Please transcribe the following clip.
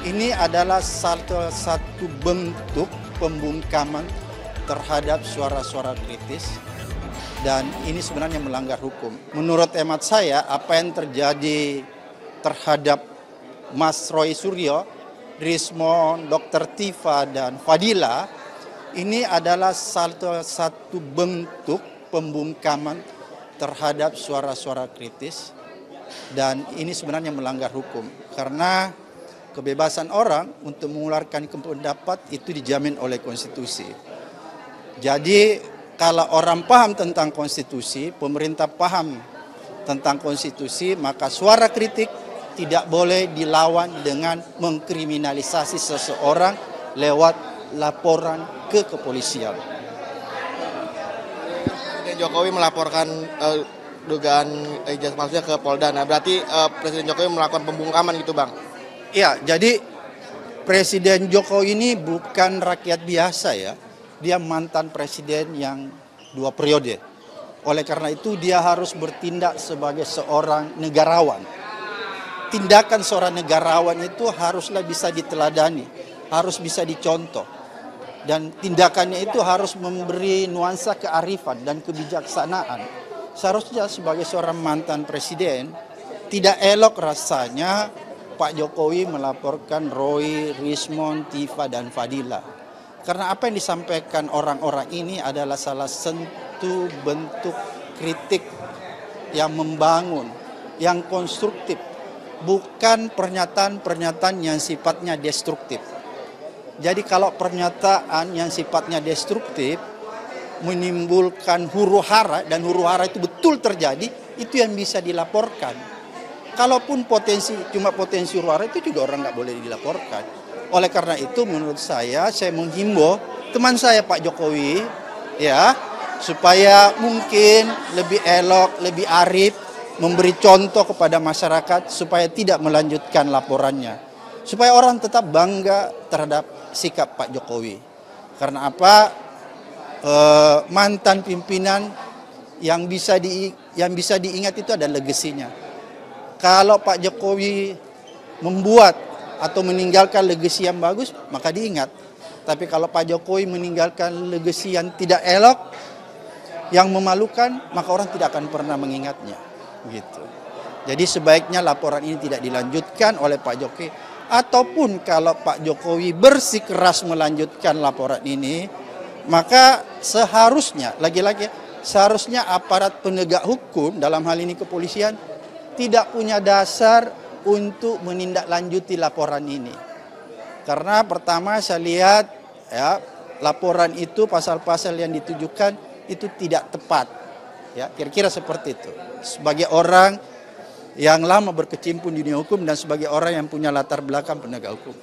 Ini adalah salah satu bentuk pembungkaman terhadap suara-suara kritis dan ini sebenarnya melanggar hukum. Menurut hemat saya, apa yang terjadi terhadap Mas Roy Suryo, Rismond, Dr. Tifa, dan Fadila, ini adalah salah satu bentuk pembungkaman terhadap suara-suara kritis dan ini sebenarnya melanggar hukum karena kebebasan orang untuk mengeluarkan pendapat itu dijamin oleh konstitusi. Jadi kalau orang paham tentang konstitusi, pemerintah paham tentang konstitusi, maka suara kritik tidak boleh dilawan dengan mengkriminalisasi seseorang lewat laporan ke kepolisian. Presiden Jokowi melaporkan dugaan ijazah palsunya ke Polda. Nah, berarti Presiden Jokowi melakukan pembungkaman gitu, Bang? Ya, jadi Presiden Jokowi ini bukan rakyat biasa ya. Dia mantan presiden yang 2 periode. Oleh karena itu dia harus bertindak sebagai seorang negarawan. Tindakan seorang negarawan itu haruslah bisa diteladani, harus bisa dicontoh. Dan tindakannya itu harus memberi nuansa kearifan dan kebijaksanaan. Seharusnya sebagai seorang mantan presiden, tidak elok rasanya Pak Jokowi melaporkan Roy, Rismond, Tifa, dan Fadila. Karena apa yang disampaikan orang-orang ini adalah salah satu bentuk kritik yang membangun, yang konstruktif. Bukan pernyataan-pernyataan yang sifatnya destruktif. Jadi kalau pernyataan yang sifatnya destruktif menimbulkan huru-hara dan huru-hara itu betul terjadi, itu yang bisa dilaporkan. Kalaupun cuma potensi huru-hara itu juga orang nggak boleh dilaporkan. Oleh karena itu menurut saya menghimbau teman saya Pak Jokowi ya supaya mungkin lebih elok, lebih arif, memberi contoh kepada masyarakat supaya tidak melanjutkan laporannya. Supaya orang tetap bangga terhadap sikap Pak Jokowi. Karena apa? Mantan pimpinan yang bisa diingat itu ada legasinya. Kalau Pak Jokowi membuat atau meninggalkan legasi yang bagus, maka diingat. Tapi kalau Pak Jokowi meninggalkan legasi yang tidak elok, yang memalukan, maka orang tidak akan pernah mengingatnya. Gitu. Jadi sebaiknya laporan ini tidak dilanjutkan oleh Pak Jokowi. Ataupun kalau Pak Jokowi bersikeras melanjutkan laporan ini, maka seharusnya, lagi-lagi, seharusnya aparat penegak hukum, dalam hal ini kepolisian, tidak punya dasar untuk menindaklanjuti laporan ini. Karena pertama saya lihat ya laporan itu pasal-pasal yang ditujukan itu tidak tepat. Ya, kira-kira seperti itu. Sebagai orang yang lama berkecimpung di dunia hukum dan sebagai orang yang punya latar belakang penegak hukum.